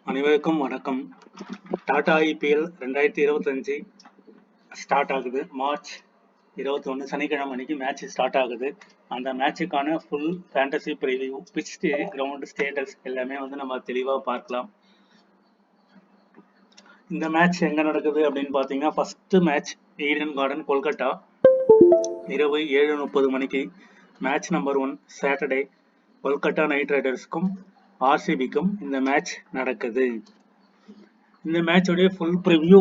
அனைவருக்கும் வணக்கம். Tata IPL 2025 start ஆகுது. மார்ச் 21 சனிக்கிழமை அன்னைக்கு மேட்ச் ஸ்டார்ட் ஆகுது. அந்த மேட்சுக்கான full fantasy preview, pitch ground status எல்லாமே நம்ம தெளிவாக பார்க்கலாம். இந்த மேட்ச் எங்க நடக்குது அப்படின்னு பார்த்தீங்கன்னா, first match Eden Garden Kolkata, இரவு 7:30 மணிக்கு. Match number 1 Saturday Kolkata Knight ரைடர்ஸ்க்கும் ஆர்சிபிக்கும் இந்த மேட்ச் நடக்குது. இந்த மேட்சோடைய ஃபுல் ப்ரிவ்யூ,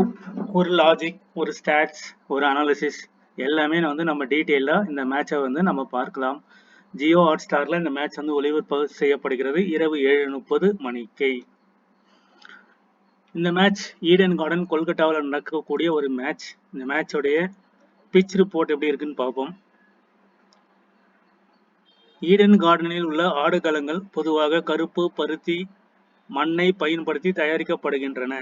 ஒரு லாஜிக், ஒரு ஸ்டாட்ஸ், ஒரு அனாலிசிஸ் எல்லாமே நம்ம டீட்டெயிலாக இந்த மேட்சை நம்ம பார்க்கலாம். ஜியோ ஹாட் ஸ்டாரில் இந்த மேட்ச் ஒளிபரப்பு செய்யப்படுகிறது இரவு 7:30 மணிக்கு. இந்த மேட்ச் ஈடன் கார்டன் கொல்கட்டாவில் நடக்கக்கூடிய ஒரு மேட்ச். இந்த மேட்சோடைய பிச் ரிப்போர்ட் எப்படி இருக்குன்னு பார்ப்போம். ஈடன் கார்டனில் உள்ள ஆடுகளங்கள் பொதுவாக கருப்பு பருத்தி மண்ணை பயன்படுத்தி தயாரிக்கப்படுகின்றன.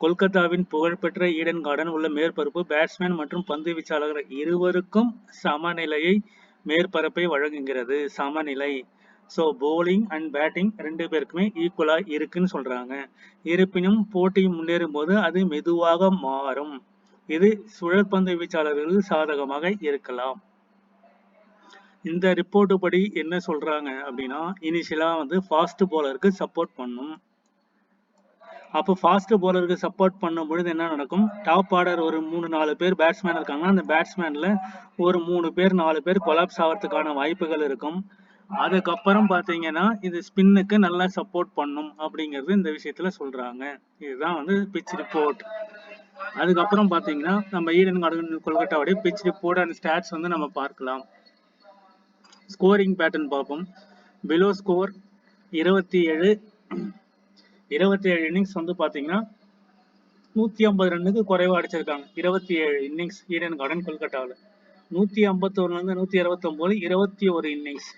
கொல்கத்தாவின் புகழ்பெற்ற ஈடன் கார்டன் உள்ள மேற்பரப்பு பேட்ஸ்மேன் மற்றும் பந்து வீச்சாளர்கள் இருவருக்கும் சமநிலையை மேற்பரப்பை வழங்குகிறது. சமநிலை. ஸோ போலிங் அண்ட் பேட்டிங் ரெண்டு பேருக்குமே ஈக்குவலா இருக்குன்னு சொல்றாங்க. இருப்பினும் போட்டி முன்னேறும் போது அது மெதுவாக மாறும். இது சுழற்பந்து வீச்சாளர்களுக்கு சாதகமாக இருக்கலாம். இந்த ரிப்போர்ட் படி என்ன சொல்றாங்க அப்படின்னா, இனிஷியலா ஃபாஸ்ட் போலருக்கு சப்போர்ட் பண்ணும். அப்போ ஃபாஸ்ட் போலருக்கு சப்போர்ட் பண்ணும் பொழுது என்ன நடக்கும்? டாப் ஆர்டர் ஒரு 3-4 பேர் பேட்ஸ்மேன் இருக்காங்கன்னா, அந்த பேட்ஸ்மேன்ல ஒரு 3 பேர் 4 பேர் கொலாப்ஸ் ஆகிறதுக்கான வாய்ப்புகள் இருக்கும். அதுக்கப்புறம் பார்த்தீங்கன்னா, இது ஸ்பின்னுக்கு நல்லா சப்போர்ட் பண்ணும் அப்படிங்கிறது இந்த விஷயத்துல சொல்றாங்க. இதுதான் பிச் ரிப்போர்ட். அதுக்கப்புறம் பார்த்தீங்கன்னா, நம்ம ஈடன் கார்டன் கொல்கட்டாவுடைய பிச் ரிப்போர்ட் அண்ட் ஸ்டாட்ஸ் நம்ம பார்க்கலாம். ஸ்கோரிங் பேட்டர்ன் பார்ப்போம். பிலோ ஸ்கோர் 27 இன்னிங்ஸ் பார்த்தீங்கன்னா 150 ரன்னுக்கு குறைவா அடிச்சிருக்காங்க. 27 இன்னிங்ஸ் ஈடன் கார்டன் கொல்கட்டாவில். 151 129 21 இன்னிங்ஸ்.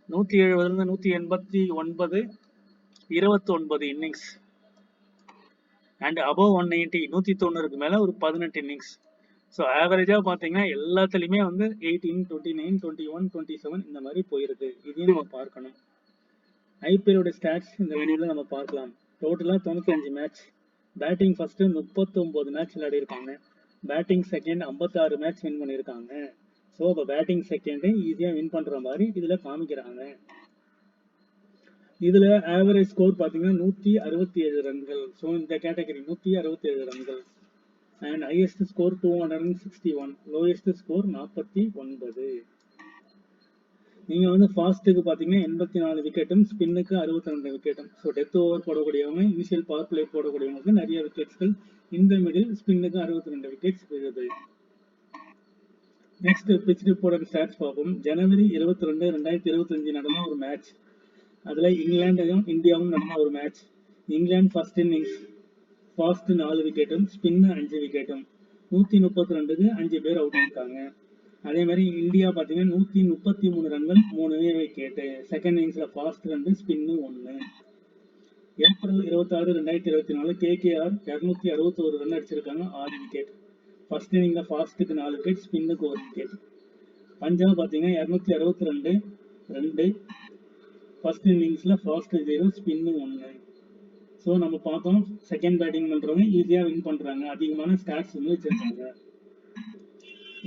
170 189 29 இன்னிங்ஸ். அண்ட் அபவ் 190 190க்கு மேல ஒரு 18 இன்னிங்ஸ். ஸோ ஆவரேஜா பார்த்தீங்கன்னா எல்லாத்துலேயுமே 18, 29, 21, 27 இந்த மாதிரி போயிருக்கு. இதையும் நம்ம பார்க்கணும். ஐபிஎலோட ஸ்டாட்ஸ் இந்த வீடியோவில் நம்ம பார்க்கலாம். டோட்டலாக 95 மேட்ச். பேட்டிங் ஃபர்ஸ்ட் 39 மேட்ச் விளையாடிருக்காங்க. பேட்டிங் செகண்ட் 56 மேட்ச் வின் பண்ணியிருக்காங்க. ஸோ இப்போ பேட்டிங் செகண்ட் ஈஸியாக வின் பண்ணுற மாதிரி இதில் காமிக்கிறாங்க. இதில் ஆவரேஜ் ஸ்கோர் பார்த்தீங்கன்னா 167 ரன்கள். ஸோ இந்த கேட்டகரி 167 ரன்கள். And highest score 261, lowest score 49. நீங்க ஃபாஸ்ட்டுக்கு பார்த்தீங்கன்னா 84 விக்கெட்டும், ஸ்பின்னுக்கு 62 விக்கெட்டும். ஸோ டெத் ஓவர் போடக்கூடியவங்க, இனிஷியல் பவர் பிளே போடக்கூடியவங்களுக்கு நிறைய விக்கெட்ஸ்கள். இந்த மிடில் ஸ்பின்னுக்கு 62 விக்கெட்ஸ் விழுது. நெக்ஸ்ட் பிச் ரிப்போர்ட் ஸ்டாட்ஸ் பார்ப்போம். ஜனவரி 22, 2025 நடந்த ஒரு மேட்ச். அதுல இங்கிலாண்டையும் இந்தியாவும் நடந்த ஒரு match. England first innings fast 4 விக்கெட்டும், ஸ்பின்னு 5 விக்கெட்டும். 132க்கு 5 பேர் அவுட் ஆயிருக்காங்க. அதே மாதிரி இந்தியா பார்த்தீங்கன்னா 133 ரன்கள் 3 விக்கெட்டு. செகண்ட் இன்னிங்ஸ்ல fast 2, spin 1. April 26, 2024 KKR 261 run அடிச்சிருக்காங்க, 6 விக்கெட். ஃபர்ஸ்ட் இன்னிங்ல ஃபாஸ்ட்டுக்கு 4 விக்கெட், ஸ்பின்னுக்கு 1 விக்கெட். பஞ்சாப் பார்த்தீங்கன்னா 262 2. ஃபர்ஸ்ட் இன்னிங்ஸ்ல ஃபாஸ்ட் 0, ஸ்பின்னு 1. ஸோ நம்ம பார்த்தோம், செகண்ட் பேட்டிங் பண்றவங்க ஈஸியா வின் பண்றாங்க. அதிகமான ஸ்டாட்ஸ் வச்சிருக்காங்க.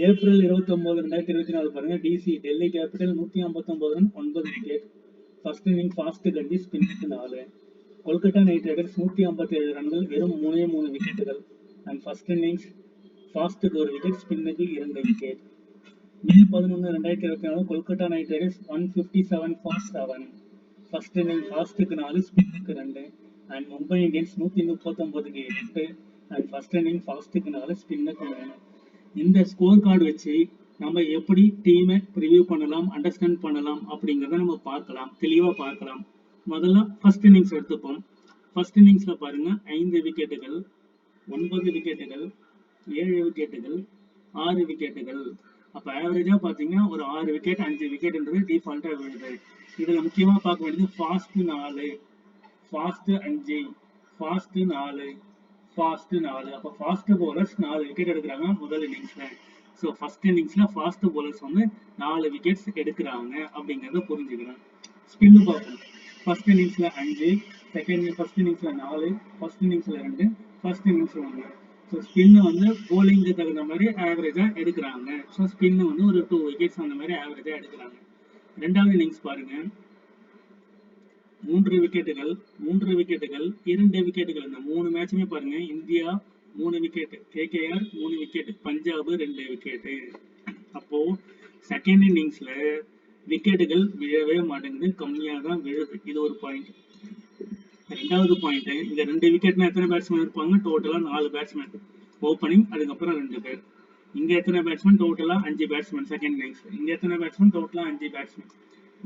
ஏப்ரல் 29, 2024 பாருங்க. DC Delhi Capital 159 run 9 wicket. First inning ஃபாஸ்ட்டுக்கு 5, ஸ்பின்னுக்கு 4. கொல்கட்டா நைட் ரைடர்ஸ் 157 ரன்கள், வெறும் 3 விக்கெட்டுகள். அண்ட் ஃபர்ஸ்ட் இன்னிங்ஸ் ஃபாஸ்ட்டுக்கு 1 விக்கெட், ஸ்பின்னுக்கு 2 wicket. May 11, 2024 Kolkata Knight Riders 157 for 7. First inning ஃபாஸ்ட்டுக்கு 4, ஸ்பின்னுக்கு 2. அண்ட் மும்பை இந்தியன்ஸ் 139க்கு 8. அண்ட் ஃபர்ஸ்ட் இன்னிங் ஃபாஸ்ட்டுக்கு 4, ஸ்பின்னுக்கு 3. இந்த ஸ்கோர் கார்டு வச்சு நம்ம எப்படி டீமை ரிவ்யூ பண்ணலாம், அண்டர்ஸ்டாண்ட் பண்ணலாம் அப்படிங்கிறத நம்ம பார்க்கலாம், தெளிவாக பார்க்கலாம். முதல்ல ஃபர்ஸ்ட் இன்னிங்ஸ் எடுத்துப்போம். ஃபர்ஸ்ட் இன்னிங்ஸ்ல பாருங்க, 5 விக்கெட்டுகள், 9 விக்கெட்டுகள், 7 விக்கெட்டுகள், 6 விக்கெட்டுகள். அப்போ ஆவரேஜா பார்த்தீங்கன்னா ஒரு 6 விக்கெட் 5 விக்கெட்ன்றது டிஃபால்ட்டா விழுது. இதுல முக்கியமா பார்க்க வேண்டியது ஃபாஸ்ட் 4, ஃபாஸ்ட் 5, ஃபாஸ்ட் 4, ஃபாஸ்ட் 4. அப்போ ஃபாஸ்ட் போலர்ஸ் 4 விக்கெட் எடுக்கிறாங்க முதல் இன்னிங்ஸ்ல. ஸோ ஃபர்ஸ்ட் இன்னிங்ஸ்ல ஃபாஸ்ட் போலர்ஸ் 4 விக்கெட்ஸ் எடுக்கிறாங்க அப்படிங்கிறத புரிஞ்சுக்கிறேன். ஸ்பின்னு பார்ப்போம். ஃபர்ஸ்ட் இன்னிங்ஸ்ல 5, ஃபர்ஸ்ட் இன்னிங்ஸ்ல 4, ஃபர்ஸ்ட் இன்னிங்ஸ்ல 2, ஃபர்ஸ்ட் இன்னிங்ஸ்ல 1. ஸோ ஸ்பின் வந்து போலிங்க்கு தகுந்த மாதிரி ஆவரேஜா எடுக்கிறாங்க. ஸோ ஸ்பின் வந்து ஒரு 2 விக்கெட்ஸ் அந்த மாதிரி ஆவரேஜா எடுக்கிறாங்க. ரெண்டாவது இன்னிங்ஸ் பாருங்க, 3 விக்கெட்டுகள் 2 விக்கெட்டுகள். இந்த 3 மேட்சுமே பாருங்க, India 3 wicket, KKR 3 wicket, Punjab 2 wicket. அப்போ செகண்ட் இன்னிங்ஸ்ல விக்கெட்டுகள் விழவே மாட்டேங்குது, கம்மியாக தான் விழுது. இது ஒரு பாயிண்ட். ரெண்டாவது பாயிண்ட், இந்த 2 விக்கெட்னா எத்தனை பேட்ஸ்மேன் இருப்பாங்க? டோட்டலா 4 பேட்ஸ்மேன் ஓப்பனிங், அதுக்கப்புறம் 2 பேர். இங்க எத்தனை பேட்ஸ்மேன்? டோட்டலா 5 பேட்ஸ்மேன் செகண்ட் இன்னிங்ஸ். இங்க எத்தனை பேட்ஸ்மேன்? டோட்டலா 5 பேட்ஸ்மேன்.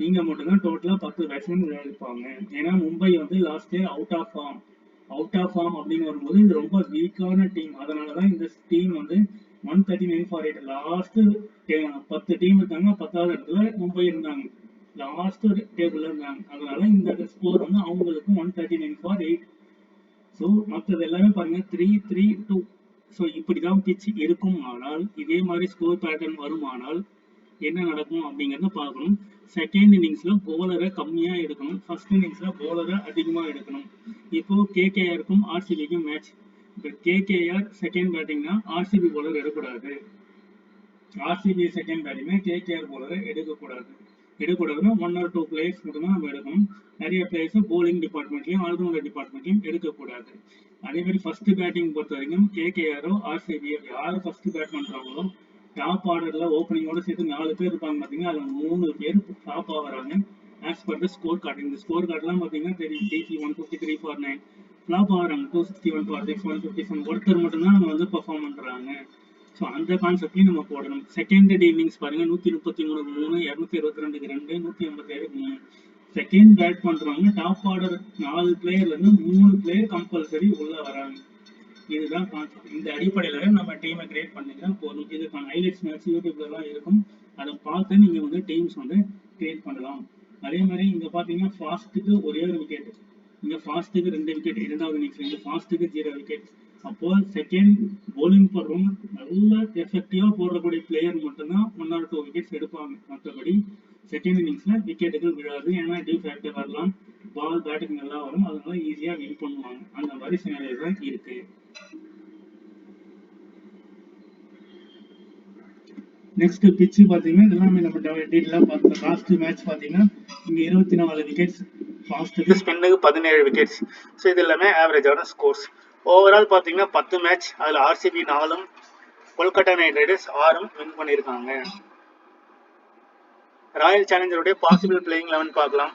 நீங்க மட்டும்தான் டோட்டலா 10 பேட்ஸ்மேன் விளையாடிப்பாங்க. ஏன்னா மும்பை வந்து last year out of form அப்படின்னு வரும்போது இது ரொம்ப வீக்கான டீம். அதனாலதான் இந்த டீம் வந்து 139 for 8. லாஸ்ட் 10 டீம் இருக்காங்க, 10வது இடத்துல மும்பை இருந்தாங்க, லாஸ்ட் டேபிள்ல இருந்தாங்க. அதனால இந்த ஸ்கோர் வந்து அவங்களுக்கு 139 for 8. ஸோ மற்றது எல்லாமே பாருங்க 3-3-2. ஸோ இப்படிதான் பிச் இருக்கும். ஆனால் இதே மாதிரி ஸ்கோர் பேட்டர்ன் வருமானால் என்ன நடக்கும் அப்படிங்கறத பார்க்கணும். செகண்ட் இன்னிங்ஸ்ல போலரை கம்மியா எடுக்கணும், ஃபர்ஸ்ட் இன்னிங்ஸ்ல போலரை அதிகமா எடுக்கணும். இப்போ KKRக்கும் RCBக்கும் மேட்ச். இப்போ KKR செகண்ட் பேட்டிங்னா RCB போலர் எடுக்கக்கூடாது, RCB செகண்ட் பேட்டிங்னா KKR போலரை எடுக்கக்கூடாதுன்னா 1 or 2 பிளேயர்ஸ் மட்டும் தான் நம்ம எடுக்கணும். நிறைய பிளேயர்ஸ் போலிங் டிபார்ட்மெண்ட்லயும் ஆல்ரவுண்டர் டிபார்ட்மெண்ட்லயும் எடுக்கக்கூடாது. அதே மாதிரி ஃபர்ஸ்ட் பேட்டிங் பொறுத்த வரைக்கும் KKRஓ RCBஓ யாரு ஃபர்ஸ்ட் பேட் பண்றாங்களோ, டாப் ஆர்டர்ல ஓப்பனிங்கோட சேர்த்து 4 பேர் இருப்பாங்க பாத்தீங்கன்னா, அதுல 3 பேர் டாப் ஆகுறாங்க as per the score card. இந்த ஸ்கோர் கார்டுலாம் பாத்தீங்கன்னா தெரியும். DC 153 for 9 ஃபிளாப் ஆகுறாங்க, 261 for 6, 157. ஒருத்தர் மட்டும்தான் நம்ம வந்து பெர்ஃபார்ம் பண்றாங்க. ஸோ அந்த கான்செப்ட்லையும் நம்ம போடணும். செகண்ட் இன்னிங்ஸ் பாருங்க, 133 3, 222 2, 187 3. செகண்ட் பேட் பண்றவங்க டாப் ஆர்டர் 4 பிளேயர்ல இருந்து 3 பிளேயர் கம்பல்சரி உள்ள வராங்க. இதுதான் கான்செப்ட். இந்த அடிப்படையில நம்ம டீமை கிரியேட் பண்ணிக்கலாம் போதும். இதுக்கான ஹைலைட்ஸ் மேட்ச் யூடியூப்ல எல்லாம் இருக்கும், அதை பார்த்து நீங்க வந்து டீம்ஸ் வந்து கிரியேட் பண்ணலாம். அதே மாதிரி இங்க பாத்தீங்கன்னா ஃபாஸ்ட்டுக்கு ஒரே ஒரு விக்கெட், இங்க ஃபாஸ்ட்டுக்கு 2 விக்கெட், இரண்டாவது இன்னிங்ஸ்ல இங்க ஃபாஸ்ட்டுக்கு 0 விக்கெட். அப்போ செகண்ட் போலிங் போடுறவங்க நல்ல எஃபெக்டிவா போடக்கூடிய பிளேயர் மட்டும்தான் 1 or 2 விக்கெட்ஸ் எடுப்பாங்க. மற்றபடி செகண்ட் இன்னிங்ஸ்ல விக்கெட்டுகள் விழாது. ஏன்னா டியூ ஃபேக்டர் வரலாம், பால் பேட்டிங் நல்லா வரும், அதனால ஈஸியா வின் பண்ணுவாங்க. அந்த மாதிரி சினாரியோ தான் இருக்கு. நெக்ஸ்ட் பிட்ச் பாத்தீங்கன்னா எல்லாமே நம்ம டீட்டெயிலா பார்த்தோம். லாஸ்ட் மேட்ச் பாத்தீங்கன்னா இங்க 24 விக்கெட்ஸ், ஃபாஸ்ட்டுக்கு ஸ்பின்னுக்கு 17 விக்கெட்ஸ். ஸோ இது எல்லாமே ஆவரேஜான ஸ்கோர்ஸ். ஓவரால் பாத்தீங்கன்னா 10 மேட்ச், அதுல RCB 4, Kolkata night Riders 6 win பண்ணியிருக்காங்க. ராயல் சேலஞ்சருடைய பாசிபிள் பிளேயிங் 11 பார்க்கலாம்.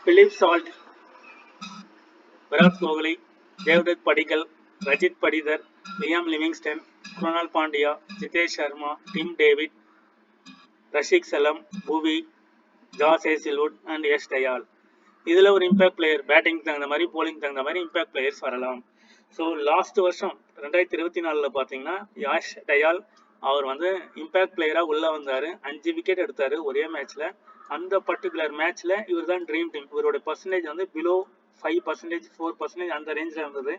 Philip Salt, Virat Kohli, Devdutt Padikkal, Rajat Patidar, Liam Livingstone, Krunal Pandya, Jitesh Sharma, Tim David, Rasikh Salam, Bhuvi, Josh Hazlewood and Yash Dayal. இதுல ஒரு இம்பாக்ட் பிளேயர், பேட்டிங் தகுந்த மாதிரி போலிங் தகுந்த மாதிரி இம்பாக்ட் பிளேயர்ஸ் வரலாம். ஸோ லாஸ்ட் வருஷம் 2024 பாத்தீங்கன்னா யாஷ் டயால் அவர் வந்து இம்பாக்ட் பிளேயரா உள்ள வந்தாரு, 5 விக்கெட் எடுத்தாரு ஒரே மேட்ச்ல. அந்த பர்டிகுலர் மேட்ச்ல இவர் தான் ட்ரீம் டீம். இவரோட பர்சன்டேஜ் வந்து பிலோ 5%, 4% அந்த ரேஞ்ச்ல இருந்தது.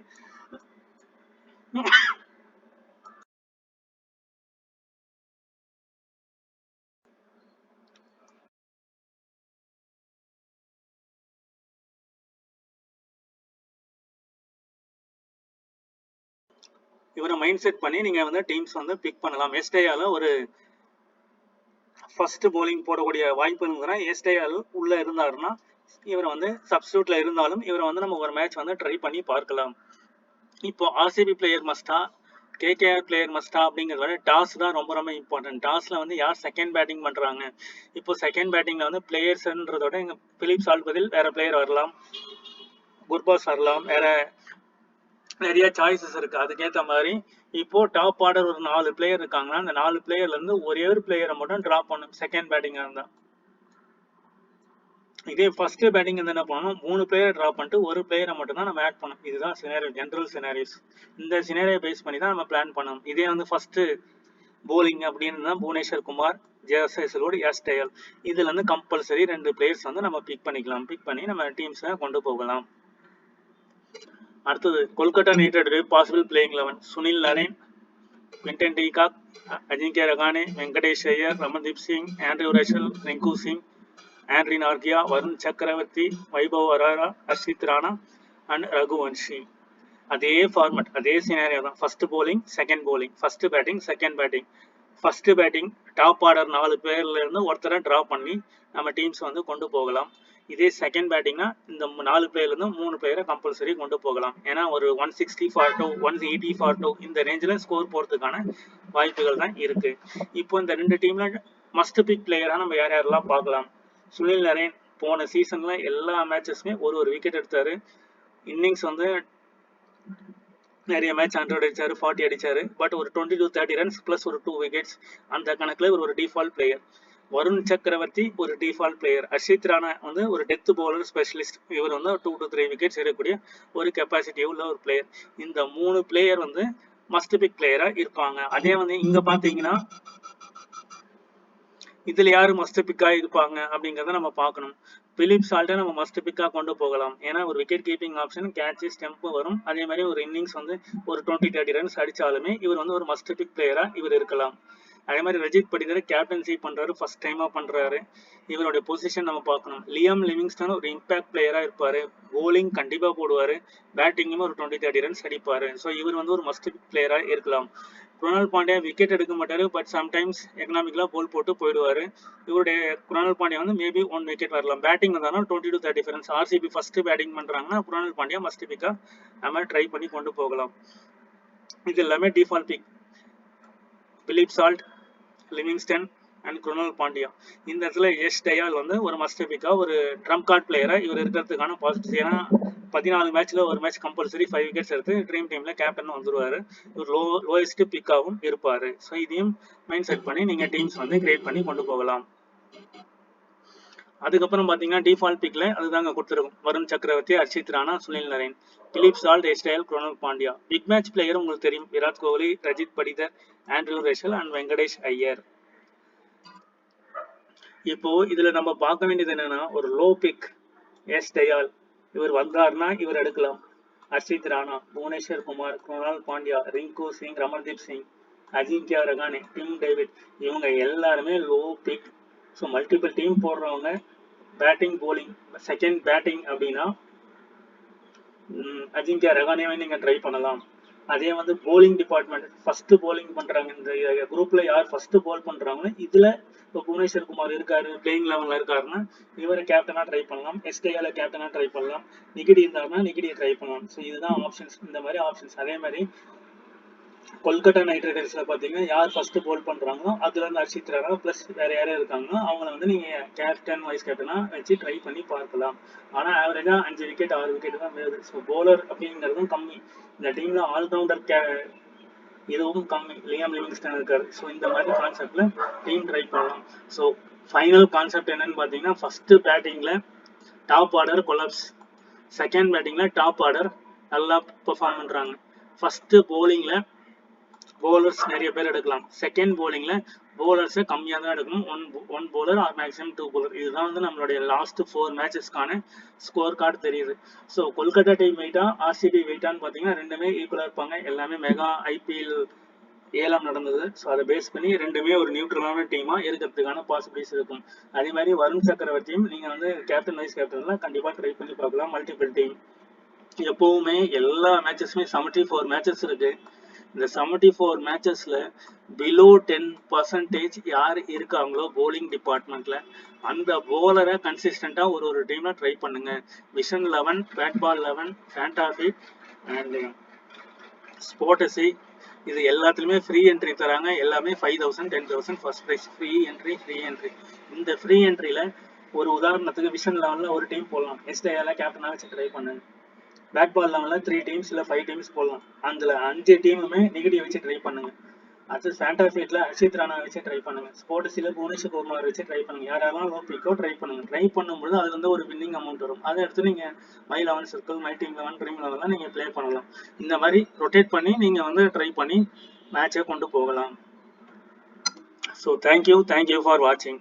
இவரை மைண்ட் செட் பண்ணி நீங்க வந்து டீம்ஸ் வந்து பிக் பண்ணலாம். எஸ்டேயால ஒரு ஃபர்ஸ்ட் போலிங் போடக்கூடிய வாய்ப்பு இருந்ததுன்னா, எஸ்டேயால் உள்ள இருந்தாருன்னா இவரை வந்து சப்ஸ்டியூட்ல இருந்தாலும் இவரை வந்து நம்ம ஒரு மேட்ச் வந்து ட்ரை பண்ணி பார்க்கலாம். இப்போ RCB பிளேயர் மஸ்டா, KKR பிளேயர் மஸ்டா அப்படிங்கிறத விட டாஸ் தான் ரொம்ப ரொம்ப இம்பார்ட்டன்ட். டாஸ்ல வந்து யார் செகண்ட் பேட்டிங் பண்றாங்க, இப்போ செகண்ட் பேட்டிங்ல வந்து பிளேயர்ஸ்ன்றத விட இங்க பிலிப் சால்ட் பதில் வேற பிளேயர் வரலாம், குர்பாஸ் வரலாம், வேற நிறைய சாய்ஸஸ் இருக்கு. அதுக்கேற்ற மாதிரி இப்போ டாப் ஆர்டர் ஒரு 4 பிளேயர் இருக்காங்கன்னா, அந்த 4 பிளேயர்ல இருந்து ஒரே ஒரு பிளேயரை மட்டும் டிராப் பண்ணும் செகண்ட் பேட்டிங்கா இருந்தா. இதே ஃபர்ஸ்ட் பேட்டிங் என்ன பண்ணணும், 3 பிளேயர் டிராப் பண்ணிட்டு ஒரு பிளேயரை மட்டும் தான் நம்ம ஆட் பண்ணணும். இதுதான் சினாரியோ, ஜென்ரல் சினாரியோஸ். இந்த சினாரியோ பேஸ் பண்ணி தான் நம்ம பிளான் பண்ணணும். இதே வந்து ஃபர்ஸ்ட் போலிங் அப்படின்னு தான் புவனேஸ்வர் குமார், ஜாஸ் ஹேசில்வுட், எஸ் டயால். இதுல இருந்து கம்பல்சரி 2 பிளேயர்ஸ் வந்து நம்ம பிக் பண்ணிக்கலாம். பிக் பண்ணி நம்ம டீம்ஸை கொண்டு போகலாம். அடுத்தது Kolkata night riders possible playing 11. Sunil Narine, Quinton de Kock, Ajinkya Rahane, Venkatesh Iyer, Ramandeep Singh, Andre Russell, Rinku Singh, Henry Nargia, Varun Chakravarti, Vaibhav Arora, Ashit Rana, and Raghuvanshi. அதே ஃபார்மட், அதே சினாரியோ தான். First bowling, second bowling, first batting, second batting. First batting top order 4 பேர்ல இருந்து ஒருத்தரை draw பண்ணி நம்ம teams வந்து கொண்டு போகலாம். இதே செகண்ட் பேட்டிங்னா இந்த 4 பிளேயர்ல இருந்து 3 பிளேயரை கம்பல்சரி கொண்டு போகலாம். ஏன்னா ஒரு 160 ஃபார் 2, 180 ஃபார் 2 இந்த ரேஞ்சில் ஸ்கோர் போறதுக்கான வாய்ப்புகள் தான் இருக்கு. இப்போ இந்த 2 டீம்ல மஸ்ட் பிக் பிளேயரா நம்ம யார் யாரெல்லாம் பார்க்கலாம். சுனில் நரேன் போன சீசன்ல எல்லா மேட்சஸ்மே ஒரு விக்கெட் எடுத்தாரு. இன்னிங்ஸ் வந்து நிறைய மேட்ச் 100 அடிச்சாரு, 40 அடிச்சாரு. பட் ஒரு 20 to 30 ரன்ஸ் பிளஸ் ஒரு 2 விக்கெட்ஸ், அந்த கணக்குல ஒரு டிஃபால்ட் பிளேயர். வருண் சக்கரவர்த்தி ஒரு டிஃபால்ட் பிளேயர். அஷித் ராணா வந்து ஒரு டெத் பவுலர் ஸ்பெஷலிஸ்ட். இவர் வந்து 2 to 3 விக்கெட்ஸ் எடுக்கக்கூடிய ஒரு கெப்பாசிட்டி உள்ள ஒரு பிளேயர். இந்த 3 பிளேயர் வந்து மஸ்ட் பிக் பிளேயரா இருப்பாங்க. அதே வந்து இங்க பாத்தீங்கன்னா இதுல யாரு மஸ்ட் பிக்கா இருப்பாங்க அப்படிங்கறத நம்ம பார்க்கணும். பிலிப் சால்ட்டை நம்ம மஸ்ட் பிக்கா கொண்டு போகலாம். ஏன்னா ஒரு wicket keeping option, catch, stump வரும். அதே மாதிரி ஒரு இன்னிங்ஸ் வந்து ஒரு 20-30 ரன்ஸ் அடிச்சாலுமே இவர் வந்து ஒரு மஸ்ட் பிக் பிளேயரா இவர் இருக்கலாம். அதே மாதிரி ரஜித் படிதர் கேப்டன்சி பண்றாரு, ஃபர்ஸ்ட் டைமா பண்றாரு. இவருடைய பொசிஷன் நம்ம பார்க்கணும். லியாம் லிவிங்ஸ்டன் ஒரு இம்பாக்ட் பிளேயரா இருப்பாரு. போலிங் கண்டிப்பா போடுவாரு, பேட்டிங்கும் ஒரு 20-30 ரன்ஸ் அடிப்பாரு. ஸோ இவர் வந்து ஒரு மஸ்ட் பிக் பிளேயரா இருக்கலாம். குணால் பாண்டியா விக்கெட் எடுக்க மாட்டாரு, பட் சம்டைம்ஸ் எக்கனாமிக்கலா போல் போட்டு போயிடுவாரு. இவருடைய குணால் பாண்டியா வந்து மேபி 1 விக்கெட் வரலாம். பேட்டிங் வந்தாலும் 20 to 30 runs. RCB first batting பண்றாங்கன்னா குணால் பாண்டியா மஸ்ட் பிக்கா நம்ம ட்ரை பண்ணி கொண்டு போகலாம். இது எல்லாமே default pick. Phil Salt, Livingstone and Krunal Pandya. இந்த இடத்துல யஷ் தயால் வந்து ஒரு மஸ்ட் பிக்கா, ஒரு ட்ரம் கார்ட் பிளேயரா இவர் இருக்கிறதுக்கான பாசிட்டிவ். ஏன்னா 14 மேட்ச்ல ஒரு மேட்ச் கம்பல்சரி 5 விக்கெட்ஸ் எடுத்து ட்ரீம் டீம்ல கேப்டன் வந்துருவாரு. ஒரு லோயஸ்ட் பிக்காவும் இருப்பாரு. ஸோ இதையும் மைண்ட் செட் பண்ணி நீங்க டீம்ஸ் வந்து கிரியேட் பண்ணி கொண்டு போகலாம். அதுக்கப்புறம் பாத்தீங்கன்னா டிஃபால்ட் பிக்ல அதுதாங்க கொடுத்துருக்கும். வருண் சக்கரவர்த்தி, அர்ஷித் ராணா, சுனில் நரேன், பிலிப் சால்ட், எஸ்டைல், Krunal Pandya. Big match player உங்களுக்கு தெரியும். Virat Kohli, Rajat Patidar, Andre Russell and Venkatesh Iyer. இப்போ இதுல நம்ம பார்க்க வேண்டியது என்னன்னா, ஒரு லோ பிக் எஸ் தயால் இவர் வந்தாருன்னா இவர் எடுக்கலாம். அர்ஷித் ராணா, புவனேஸ்வர் குமார், குணால் பாண்டியா, ரிங்கு சிங், ரமன்தீப் சிங், அஜிங்கியா ரகானே, டிம் டேவிட், இவங்க எல்லாருமே low pick. So multiple team போடுறவங்க பேட்டிங் போலிங் செகண்ட் பேட்டிங் அப்படின்னா அஜிங்கியா ரகானேவை நீங்க ட்ரை பண்ணலாம். அதே வந்து போலிங் டிபார்ட்மெண்ட் ஃபர்ஸ்ட் போலிங் பண்றாங்க. இந்த குரூப்ல யார் ஃபர்ஸ்ட் போல் பண்றாங்கன்னு இதுல இப்போ புவனேஸ்வர் குமார் இருக்காரு, பிளேயிங் லெவல்ல இருக்காருன்னா இவரை கேப்டனா ட்ரை பண்ணலாம். எஸ்கேல கேப்டனா ட்ரை பண்ணலாம். நிகிடி இருந்தாருன்னா நிகிடியை ட்ரை பண்ணலாம். ஸோ இதுதான் ஆப்ஷன்ஸ், இந்த மாதிரி ஆப்ஷன்ஸ். அதே மாதிரி கொல்கட்டா நைட் ரைடர்ஸ்ல பாத்தீங்கன்னா யார் ஃபர்ஸ்ட் போல் பண்றாங்களோ அதுல இருந்து அர்ஷித் ராணா பிளஸ் வேற யாரும் இருக்காங்களோ அவங்கள வந்து நீங்க கேப்டன் வைஸ் கேப்டனா வச்சு ட்ரை பண்ணி பார்க்கலாம். ஆனா ஆவரேஜா 5 விக்கெட் 6 விக்கெட் தான் வருது. ஸோ போலர் அப்படிங்கிறதும் கம்மி. இந்த டீம்ல ஆல்ரவுண்டர் இதுவும் கம்மி. லியாம் லிவிங்ஸ்டன் இருக்காரு. ஸோ இந்த மாதிரி கான்செப்ட்ல டீம் ட்ரை பண்ணலாம். ஸோ ஃபைனல் கான்செப்ட் என்னன்னு பாத்தீங்கன்னா, ஃபர்ஸ்ட் பேட்டிங்ல டாப் ஆர்டர் கொலாப்ஸ், செகண்ட் பேட்டிங்ல டாப் ஆர்டர் நல்லா பெர்ஃபார்ம் பண்றாங்க. ஃபர்ஸ்ட் போலிங்ல போலர்ஸ் நிறைய பேர் எடுக்கலாம். செகண்ட் போலிங்ல போலர்ஸை கம்மியா தான் எடுக்கணும். One bowler or maximum 2 bowler. இதுதான் வந்து நம்மளுடைய லாஸ்ட் 4 மேட்சஸ்க்கான ஸ்கோர் கார்டு தெரியுது. ஸோ கொல்கத்தா டீம் வெயிட்டா ஆர்சிபி வெயிட்டான்னு பாத்தீங்கன்னா ரெண்டுமே ஈக்குவலா இருப்பாங்க. எல்லாமே மெகா ஐபிஎல் ஏலம் நடந்தது. ஸோ அதை பேஸ் பண்ணி ரெண்டுமே ஒரு நியூட்ரலான டீமா இருக்கிறதுக்கான பாசிபிலிட்டிஸ் இருக்கும். அதே மாதிரி வருண் சக்கரவர்த்தியும் நீங்க வந்து கேப்டன் வைஸ் கேப்டன்ல கண்டிப்பா ட்ரை பண்ணி பார்க்கலாம். மல்டிபிள் டீம் எப்பவுமே எல்லா மேட்சஸுமே 74 மேட்சஸ் இருக்கு. இந்த 74 மேட்சஸ்ல பிலோ 10% யார் இருக்காங்களோ போலிங் டிபார்ட்மெண்ட்ல அந்த போலரை கன்சிஸ்டண்டா ஒரு டீம்ல ட்ரை பண்ணுங்க. விஷன் 11, பேட் பால் 11, ஃபேண்டாஃபிட் அண்ட் ஸ்போர்டசி இது எல்லாத்துலயுமே ஃப்ரீ என்ட்ரி தராங்க. எல்லாமே 5000 10,000 ஃபர்ஸ்ட் பிரைஸ். Free entry. இந்த ஃப்ரீ என்ட்ரில ஒரு உதாரணத்துக்கு விஷன் 11ல ஒரு டீம் போடலாம். எஸ்டேல கேப்டனா வச்சு ட்ரை பண்ணுங்க. பேட் பால் லெவல்ல 3 டீம்ஸ் இல்ல 5 டீம்ஸ் போடலாம். அதுல 5 டீமுமே நெகட்டிவ் வச்சு ட்ரை பண்ணுங்க. அது ஃபேண்டாஃபிட்ல அர்ஷித் ராணா வச்சு ட்ரை பண்ணுங்க. ஸ்போர்ட்ஸ்ல புவனேஸ்வர் குமார் வச்சு ட்ரை பண்ணுங்க. யாரெல்லாம் லோ பிக்கோ ட்ரை பண்ணுங்க. ட்ரை பண்ணும்போது அதுல இருந்து ஒரு வின்னிங் அமௌண்ட் வரும். அதை எடுத்து நீங்க my 11 circle, my team 11, dream 11 நீங்க பிளே பண்ணலாம். இந்த மாதிரி ரொட்டேட் பண்ணி நீங்க வந்து ட்ரை பண்ணி மேட்சை கொண்டு போகலாம். ஸோ தேங்க்யூ ஃபார் வாட்சிங்.